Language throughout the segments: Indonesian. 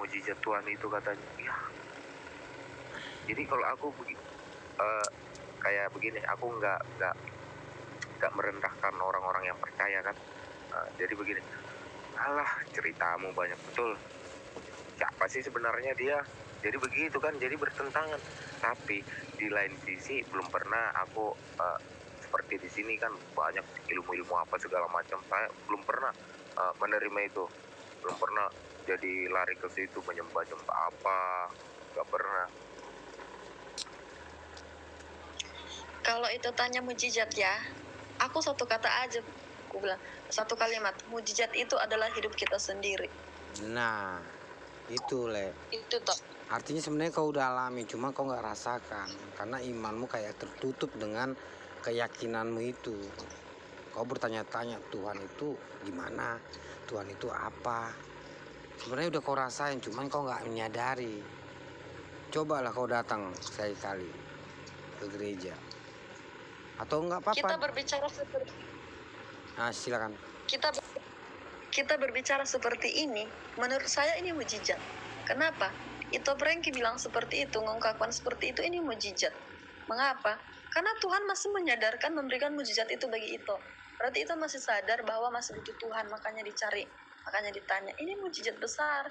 mujizat Tuhan itu katanya. Ya. Jadi kalau aku kayak begini, aku nggak merendahkan orang-orang yang percaya kan. Jadi begini, alah ceritamu banyak betul. Siapa sih sebenarnya dia? Jadi begitu kan, jadi bertentangan. Tapi di lain sisi belum pernah aku seperti di sini kan banyak ilmu-ilmu apa segala macam. Saya belum pernah menerima itu, belum pernah jadi lari ke situ menyembah-nyembah apa, nggak pernah. Kalau itu tanya mujizat ya, aku satu kata aja, aku bilang satu kalimat, mujizat itu adalah hidup kita sendiri. Nah, itu Itu toh. Artinya sebenarnya kau udah alami, cuma kau nggak rasakan karena imanmu kayak tertutup dengan keyakinanmu itu. Kau bertanya-tanya Tuhan itu gimana, Tuhan itu apa. Sebenarnya udah kau rasain, cuman kau nggak menyadari. Cobalah kau datang sekali-kali ke gereja. Atau nggak apa-apa. Kita berbicara seperti. Nah, silakan. Kita berbicara seperti ini, menurut saya ini mujizat. Kenapa? Ito Prengki bilang seperti itu, mengungkapkan seperti itu, ini mujizat. Mengapa? Karena Tuhan masih menyadarkan memberikan mujizat itu bagi Ito. Berarti Ito masih sadar bahwa masih butuh Tuhan, makanya dicari, makanya ditanya. Ini mujizat besar.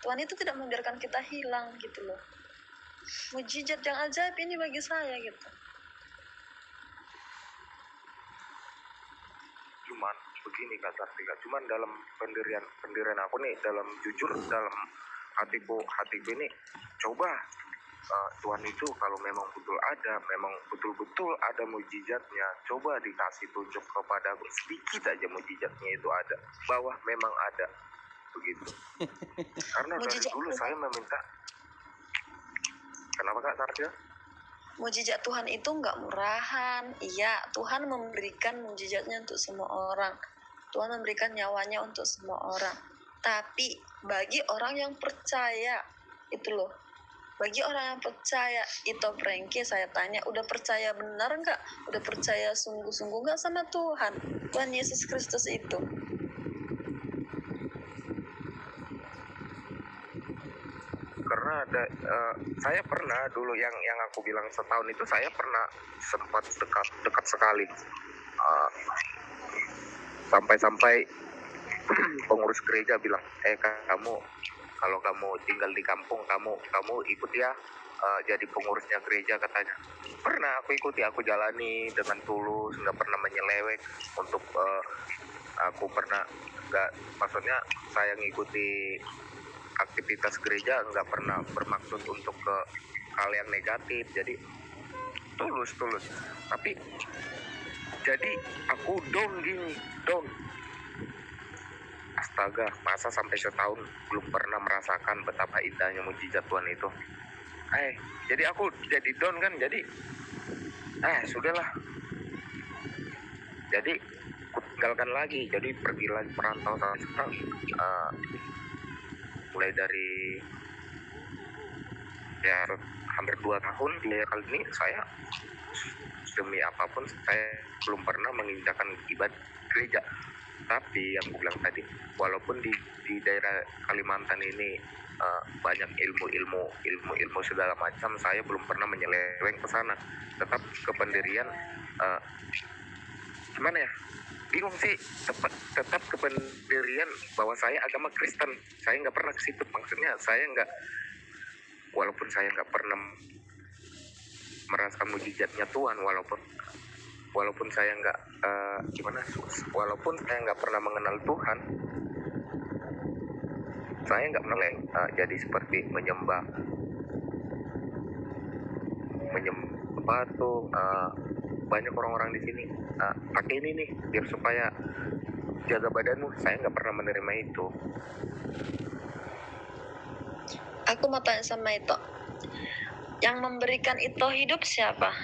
Tuhan itu tidak membiarkan kita hilang gitu loh. Mujizat yang ajaib ini bagi saya gitu. Cuman begini kata Artika, cuman dalam pendirian aku nih, dalam jujur, dalam hatiku ini, coba Tuhan itu kalau memang betul ada, memang betul-betul ada mujizatnya, coba dikasih tunjuk kepada aku sedikit aja mujizatnya itu ada, bahwa memang ada begitu. Karena dari dulu saya meminta. Kenapa Kak Tarja? Mujizat Tuhan itu nggak murahan. Iya, Tuhan memberikan mujizatnya untuk semua orang. Tuhan memberikan nyawanya untuk semua orang. Tapi bagi orang yang percaya, itu loh. Bagi orang yang percaya, itu Prengki saya tanya, udah percaya benar nggak? Udah percaya sungguh-sungguh nggak sama Tuhan? Tuhan Yesus Kristus itu. Karena ada, saya pernah dulu yang aku bilang setahun itu, saya pernah sempat dekat sekali, sampai pengurus gereja bilang, kamu kalau kamu tinggal di kampung, kamu ikut ya, jadi pengurusnya gereja katanya. Pernah aku ikuti, aku jalani dengan tulus, nggak pernah menyeleweng untuk aku pernah nggak, maksudnya saya ngikuti aktivitas gereja nggak pernah bermaksud untuk ke hal yang negatif, jadi tulus. Tapi jadi aku down, astaga, masa sampai setahun belum pernah merasakan betapa indahnya mujizat Tuhan itu. Jadi aku jadi down kan, jadi sudahlah, jadi tinggalkan lagi, jadi pergi lagi perantau sampai sekarang. Mulai dari ya hampir 2 tahun kali ini saya demi apapun saya belum pernah menginjakan ibadah gereja. Tapi yang gue bilang tadi, walaupun di daerah Kalimantan ini banyak ilmu segala macam, saya belum pernah menyeleweng ke sana. Tetap kependirian, gimana ya? Bingung sih, tetap kependirian bahwa saya agama Kristen. Saya nggak pernah ke situ, maksudnya saya nggak, walaupun saya nggak pernah merasakan mujizatnya Tuhan, walaupun saya nggak walaupun saya nggak pernah mengenal Tuhan, saya nggak meleng jadi seperti menyembah tuh, banyak orang-orang di sini pakai ini nih biar supaya jaga badanmu. Saya nggak pernah menerima itu. Aku mau tanya sama Ito, yang memberikan Ito hidup siapa?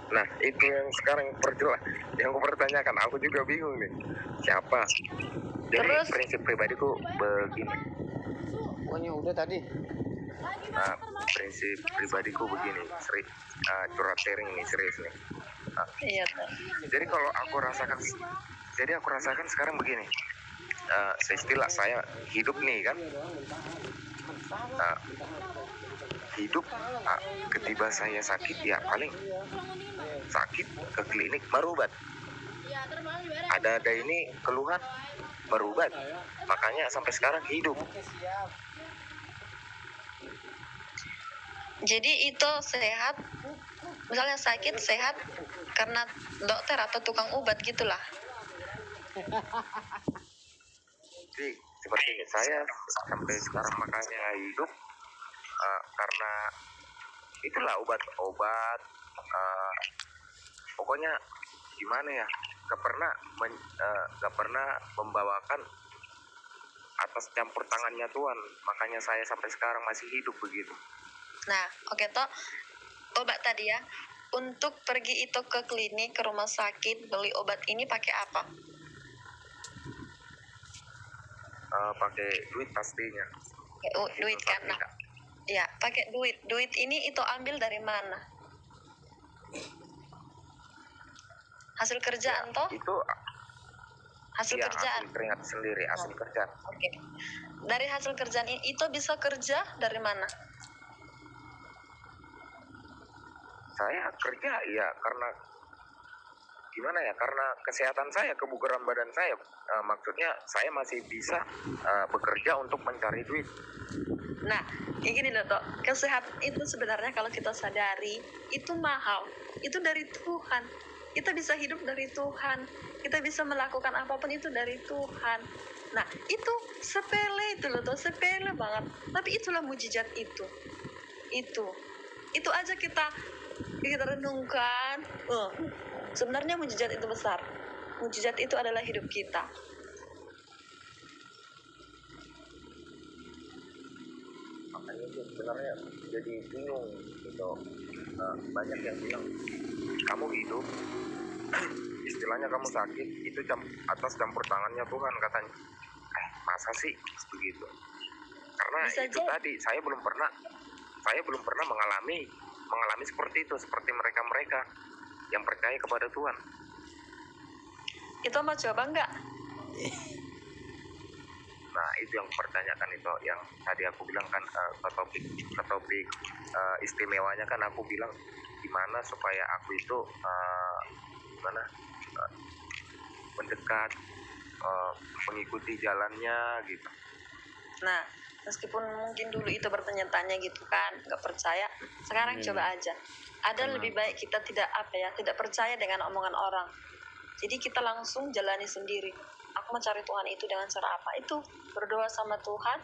Nah itu yang sekarang perjelas, yang aku pertanyakan, aku juga bingung nih siapa. Jadi terus, prinsip pribadiku begini. Pokoknya udah tadi. Prinsip pribadiku begini, curhat sharing ini serius nih. Iya. Jadi aku rasakan sekarang begini. seistilah saya hidup nih kan, hidup ketiba saya sakit ya paling sakit ke klinik berobat, ada ini keluhan berobat, makanya sampai sekarang hidup. Jadi itu sehat, misalnya sakit sehat karena dokter atau tukang obat gitulah. Jadi seperti ini, saya sampai sekarang makanya hidup karena itulah obat-obat, pokoknya gimana ya, gak pernah membawakan atas campur tangannya Tuhan, makanya saya sampai sekarang masih hidup begitu. Nah, oke toh, obat tadi ya, untuk pergi itu ke klinik, ke rumah sakit, beli obat ini pakai apa? Pakai duit pastinya. Duit kan? Nah, ya, pakai duit. Duit ini itu ambil dari mana? Hasil kerjaan toh? Itu hasil ya, kerjaan. Hasil keringat sendiri, hasil kerjaan. Oke. Dari hasil kerjaan ini itu bisa kerja dari mana? Saya kerja ya karena gimana ya, karena kesehatan saya, kebugaran badan saya, maksudnya saya masih bisa bekerja untuk mencari duit. Nah, kayak gini loh toh, kesehatan itu sebenarnya kalau kita sadari itu mahal, itu dari Tuhan. Kita bisa hidup dari Tuhan, kita bisa melakukan apapun itu dari Tuhan. Nah, itu sepele itu loh toh, sepele banget, tapi itulah mujizat itu aja kita renungkan. Sebenarnya mujizat itu besar, mujizat itu adalah hidup kita. Makanya itu sebenarnya jadi bingung gitu. Banyak yang bilang kamu hidup istilahnya kamu sakit itu atas campur tangannya Tuhan katanya. Masa sih begitu? Karena Bisa itu aja. tadi saya belum pernah mengalami seperti itu, seperti mereka yang percaya kepada Tuhan. Itu mau coba nggak? Nah, itu yang pertanyakan, itu yang tadi aku bilang kan, ke topik istimewanya kan aku bilang gimana supaya aku itu mendekat, mengikuti jalannya gitu. Nah, meskipun mungkin dulu itu bertanya-tanya gitu kan, nggak percaya, sekarang coba aja. Ada lebih baik kita tidak percaya dengan omongan orang. Jadi kita langsung jalani sendiri. Aku mencari Tuhan itu dengan cara apa? Itu berdoa sama Tuhan,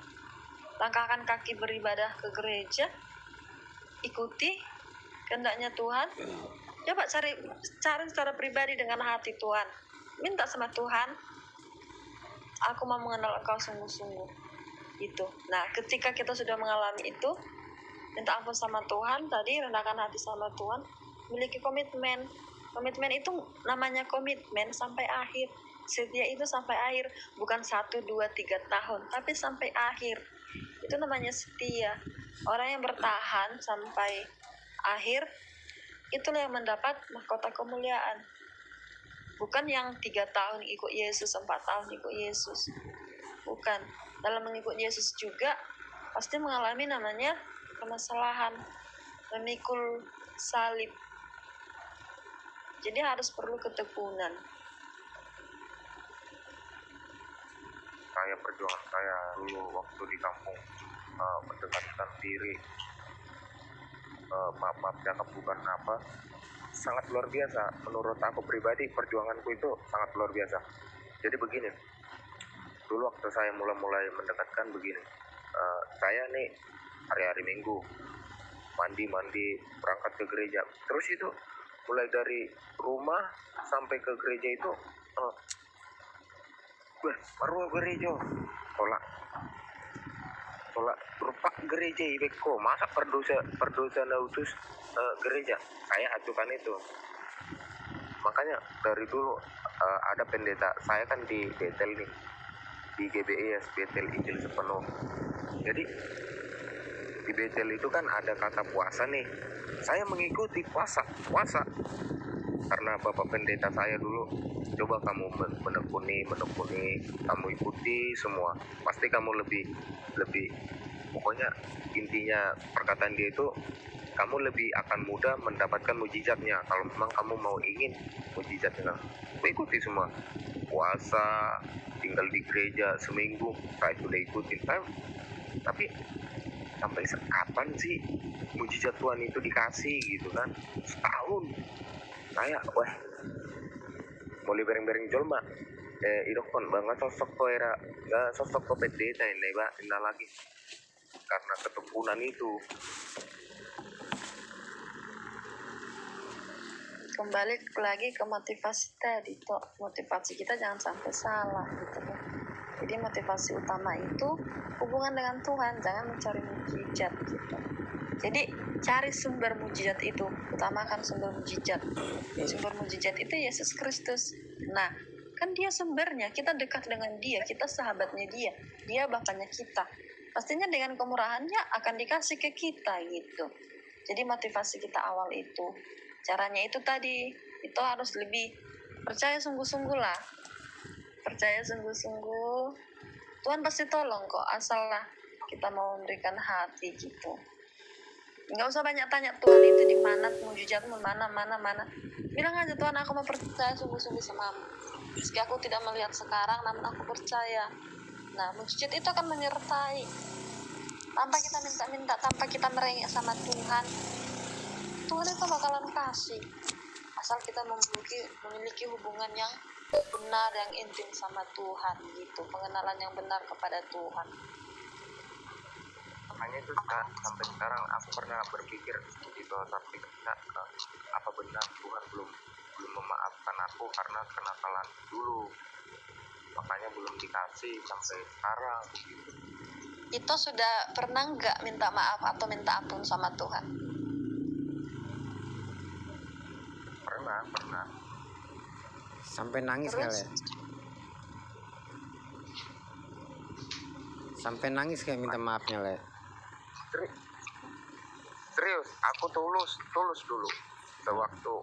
langkahkan kaki beribadah ke gereja, ikuti kehendaknya Tuhan. Coba cari secara pribadi dengan hati Tuhan. Minta sama Tuhan, aku mau mengenal Engkau sungguh-sungguh. Itu. Nah, ketika kita sudah mengalami itu, minta ampun sama Tuhan, tadi rendahkan hati sama Tuhan, miliki komitmen. Komitmen itu namanya komitmen sampai akhir. Setia itu sampai akhir, bukan 1, 2, 3 tahun, tapi sampai akhir. Itu namanya setia. Orang yang bertahan sampai akhir, itulah yang mendapat mahkota kemuliaan. Bukan yang 3 tahun ikut Yesus, 4 tahun ikut Yesus. Bukan. Dalam mengikut Yesus juga pasti mengalami namanya permasalahan, memikul salib. Jadi harus perlu ketekunan. Saya perjuangan saya dulu waktu di kampung, mendekatkan diri, maaf cakap bukan apa, sangat luar biasa. Menurut aku pribadi perjuanganku itu sangat luar biasa. Jadi begini, dulu waktu saya mulai mendekatkan begini, saya nih hari-hari Minggu mandi berangkat ke gereja, terus itu mulai dari rumah sampai ke gereja itu baru gereja tolak berupa gereja ibeko, masa perdosa nautus gereja, saya acukan itu. Makanya dari dulu ada pendeta, saya kan di Betel nih, di GBIS Betel Injil Sepenuh. Jadi di Betel itu kan ada kata puasa nih, saya mengikuti puasa karena bapak pendeta saya dulu, coba kamu menekuni, kamu ikuti semua, pasti kamu lebih lebih pokoknya intinya perkataan dia itu, kamu lebih akan mudah mendapatkan mujizatnya kalau memang kamu mau ingin mujizatnya. Aku ikuti semua, puasa, tinggal di gereja seminggu, saya sudah ikutin kan. Tapi sampai kapan sih mujizat Tuhan itu dikasih gitu kan? Setahun saya wah boleh bereng-bereng jolma idokon banget sosok ko era nggak sosok ko pendeta ini ba indah lagi karena ketekunan itu. Kembali lagi ke motivasi tadi toh, motivasi kita jangan sampai salah gitu kan. Jadi motivasi utama itu hubungan dengan Tuhan, jangan mencari mujizat gitu. Jadi cari sumber mujizat itu, utamakan sumber mujizat. Sumber mujizat itu Yesus Kristus. Nah, kan dia sumbernya, kita dekat dengan dia, kita sahabatnya dia bapaknya kita. Pastinya dengan kemurahannya akan dikasih ke kita gitu. Jadi motivasi kita awal itu, caranya itu tadi, itu harus lebih percaya sungguh-sungguh lah. Percaya sungguh-sungguh, Tuhan pasti tolong kok, asal lah kita mau memberikan hati gitu. Nggak usah banyak tanya Tuhan itu di mana, mujizatmu mana. Bilang aja, Tuhan aku mau percaya sungguh-sungguh samamu. Meski aku tidak melihat sekarang, namun aku percaya. Nah, mujizat itu akan menyertai. Tanpa kita minta-minta, tanpa kita merengek sama Tuhan, Tuhan itu bakalan kasih. Asal kita memiliki hubungan yang benar, yang intim sama Tuhan gitu, pengenalan yang benar kepada Tuhan. Makanya itu sampai sekarang aku pernah berpikir gitu, tapi apa benar Tuhan belum memaafkan aku karena kenakalan dulu, makanya belum dikasih sampai sekarang gitu. Itu sudah pernah nggak minta maaf atau minta ampun sama Tuhan? Pernah Sampai nangis Terus? kali ya? Sampai nangis kayak minta maafnya le. Serius, aku tulus dulu sewaktu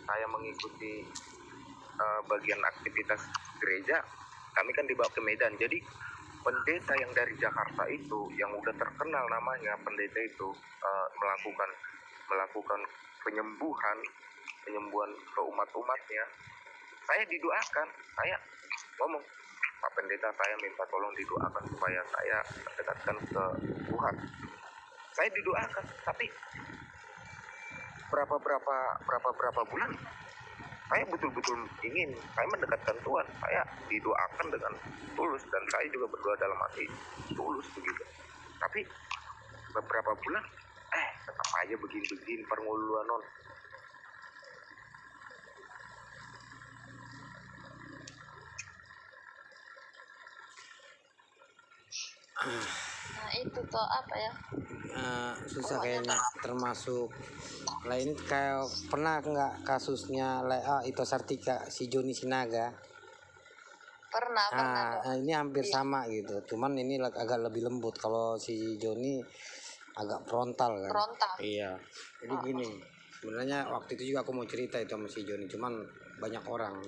saya mengikuti bagian aktivitas gereja. Kami kan dibawa ke Medan, jadi pendeta yang dari Jakarta itu yang udah terkenal namanya, pendeta itu melakukan penyembuhan ke umatnya. Saya didoakan, saya ngomong, Pak Pendeta, saya minta tolong didoakan supaya saya mendekatkan ke Tuhan. Saya didoakan, tapi berapa bulan saya betul-betul ingin saya mendekatkan Tuhan. Saya didoakan dengan tulus dan saya juga berdoa dalam hati tulus begitu. Tapi beberapa bulan tetap aja begini pernguluan non. Nah itu tuh apa ya? Susah kayaknya, termasuk lah ini kayak pernah nggak kasusnya itu Sartika si Joni Sinaga. Pernah. Ini hampir sama gitu, cuman ini agak lebih lembut. Kalau si Joni agak frontal kan. Iya, jadi gini, sebenarnya waktu itu juga aku mau cerita itu sama si Joni, cuman banyak orang.